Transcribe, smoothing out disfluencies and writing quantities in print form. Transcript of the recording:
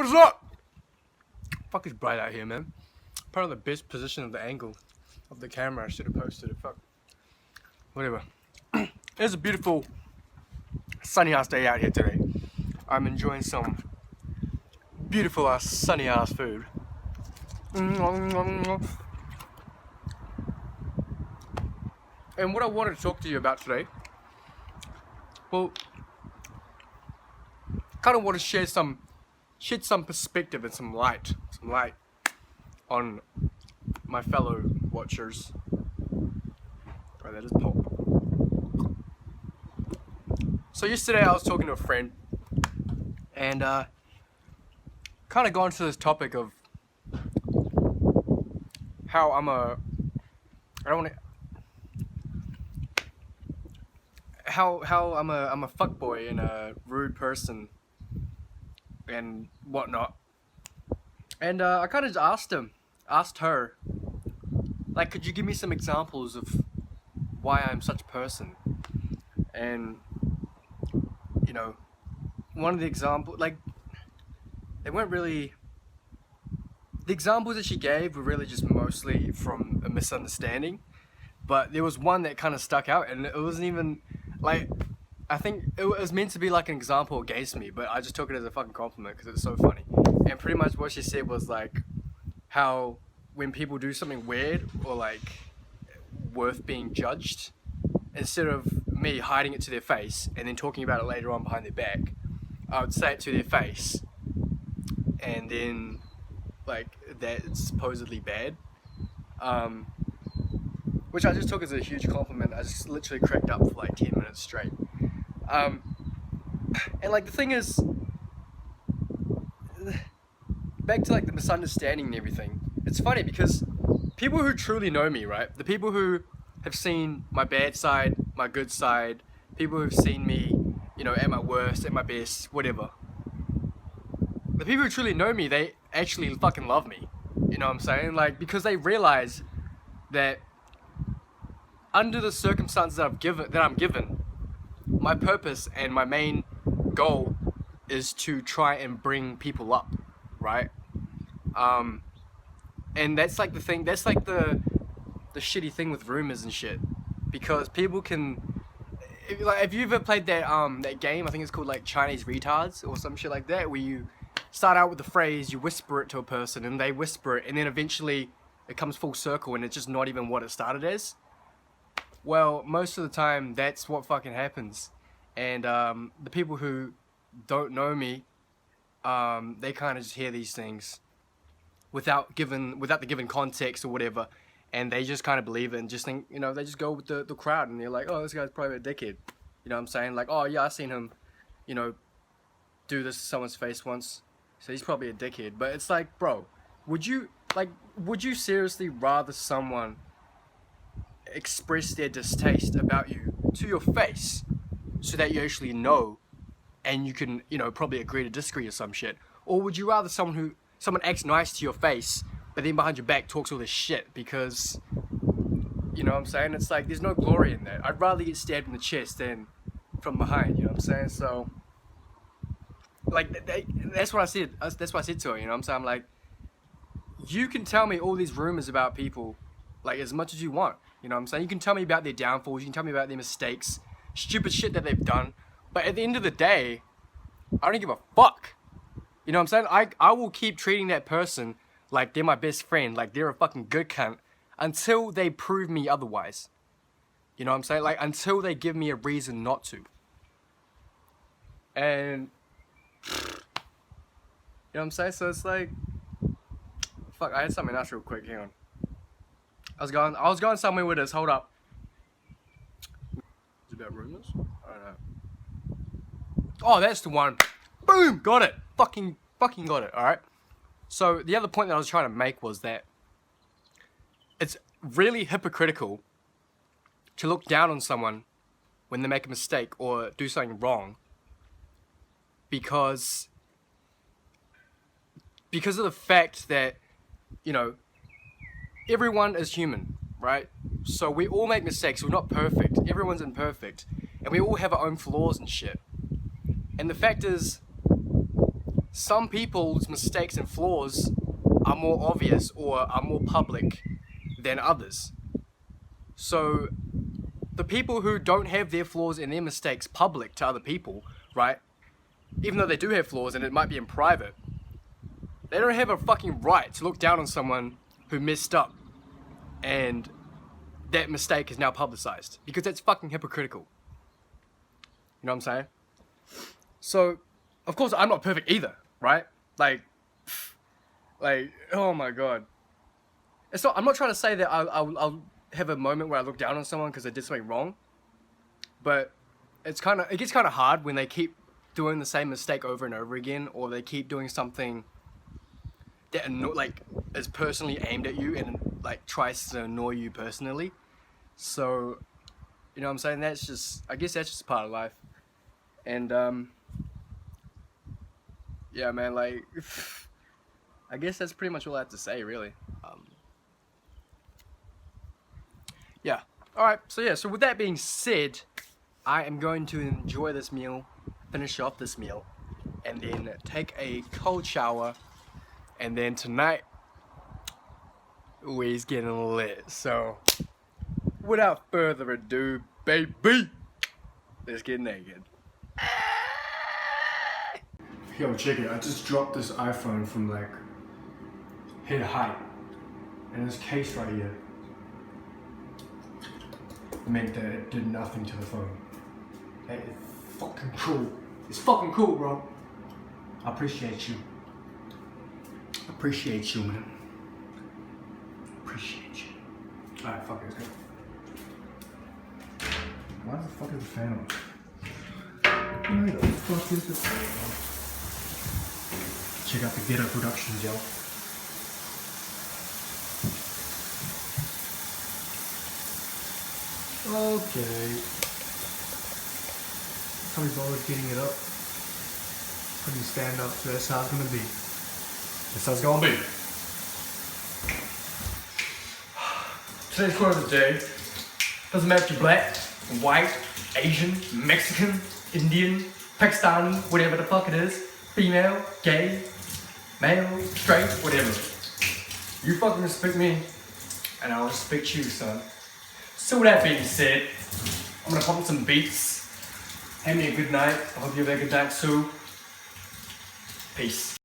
what is up? Fuck, it's bright out here, man. Probably the best position of the angle of the camera. I should have posted it. Fuck. Whatever. It's a beautiful sunny ass day out here today. I'm enjoying some beautiful ass sunny ass food. And what I wanted to talk to you about today, well, kind of want to shed some perspective and some light on my fellow watchers. Right, that is pop. So yesterday I was talking to a friend, and kind of got into this topic of how I'm a fuckboy and a rude person and whatnot. And I kind of just asked her, like, could you give me some examples of why I'm such a person? And, you know, one of the examples, like, they weren't really, the examples that she gave were really just mostly from a misunderstanding. But there was one that kind of stuck out, and it wasn't even, like, I think it was meant to be like an example against me, but I just took it as a fucking compliment because it's so funny. And pretty much what she said was like, how when people do something weird or like worth being judged, instead of me hiding it to their face and then talking about it later on behind their back, I would say it to their face, and then like that it's supposedly bad. Which I just took as a huge compliment. I just literally cracked up for like 10 minutes straight. And like the thing is, back to like the misunderstanding and everything, it's funny because people who truly know me, right, the people who have seen my bad side, my good side, people who've seen me, you know, at my worst, at my best, whatever, the people who truly know me, they actually fucking love me, you know what I'm saying? Like, because they realize that under the circumstances that I'm given, my purpose and my main goal is to try and bring people up, right? And that's like the thing, that's like the shitty thing with rumors and shit, because people can, if you ever played that that game, I think it's called like Chinese Retards or some shit like that, where you start out with the phrase, you whisper it to a person and they whisper it, and then eventually it comes full circle and it's just not even what it started as. Well, most of the time that's what fucking happens. And the people who don't know me, they kind of just hear these things without the given context or whatever, and they just kind of believe it and just think, you know, they just go with the crowd, and they're like, oh, this guy's probably a dickhead. You know what I'm saying? Like, oh yeah, I seen him, you know, do this to someone's face once, so he's probably a dickhead. But it's like, bro, would you seriously rather someone express their distaste about you to your face so that you actually know and you can, you know, probably agree to disagree or some shit? Or would you rather someone acts nice to your face but then behind your back talks all this shit? Because, you know what I'm saying, it's like there's no glory in that. I'd rather get stabbed in the chest than from behind, you know what I'm saying? So like that's what I said. That's what I said to her, you know what I'm saying? I'm like, you can tell me all these rumors about people like as much as you want. You know what I'm saying? You can tell me about their downfalls, you can tell me about their mistakes, stupid shit that they've done. But at the end of the day, I don't give a fuck. You know what I'm saying? I will keep treating that person like they're my best friend, like they're a fucking good cunt, until they prove me otherwise. You know what I'm saying? Like, until they give me a reason not to. And, you know what I'm saying? So it's like, fuck, I had something else real quick, hang on. I was going somewhere with this, hold up. Is it about rumors? I don't know. Oh, that's the one. Boom! Got it! Fucking got it, alright? So, the other point that I was trying to make was that it's really hypocritical to look down on someone when they make a mistake or do something wrong because of the fact that, you know, everyone is human, right? So we all make mistakes. We're not perfect. Everyone's imperfect. And we all have our own flaws and shit. And the fact is, some people's mistakes and flaws are more obvious or are more public than others. So the people who don't have their flaws and their mistakes public to other people, right? Even though they do have flaws and it might be in private, they don't have a fucking right to look down on someone who messed up and that mistake is now publicized, because that's fucking hypocritical. You know what I'm saying? So, of course, I'm not perfect either, right? Like, oh my god. It's not. I'm not trying to say that I'll have a moment where I look down on someone because they did something wrong, but it gets kind of hard when they keep doing the same mistake over and over again, or they keep doing something that is personally aimed at you and like tries to annoy you personally. So, you know what I'm saying? I guess that's just part of life. And yeah, man, like I guess that's pretty much all I have to say, really. Yeah. Alright, so with that being said, I am going to enjoy this meal, finish off this meal, and then take a cold shower, and then tonight, we's getting lit. So, without further ado, baby, let's get naked. Yo, check it, I just dropped this iPhone from like head height, and this case right here meant that it did nothing to the phone. Hey, it's fucking cool. It's fucking cool, bro. I appreciate you. Appreciate you, man. Appreciate you. Alright, fuck it, let's go. Why the fuck is the fan on? Why the fuck is the fan on? Check out the Ghetto Productions, yo. Okay. Can't be bothered getting it up. Couldn't stand up, so that's how it's gonna be. That's how it's gonna be. Today's quote of the day. Doesn't matter if you're black, white, Asian, Mexican, Indian, Pakistani, whatever the fuck it is. Female, gay, male, straight, whatever. You fucking respect me, and I'll respect you, son. So with that being said, I'm gonna pump some beats. Have me a good night. I hope you have a good night too. Peace.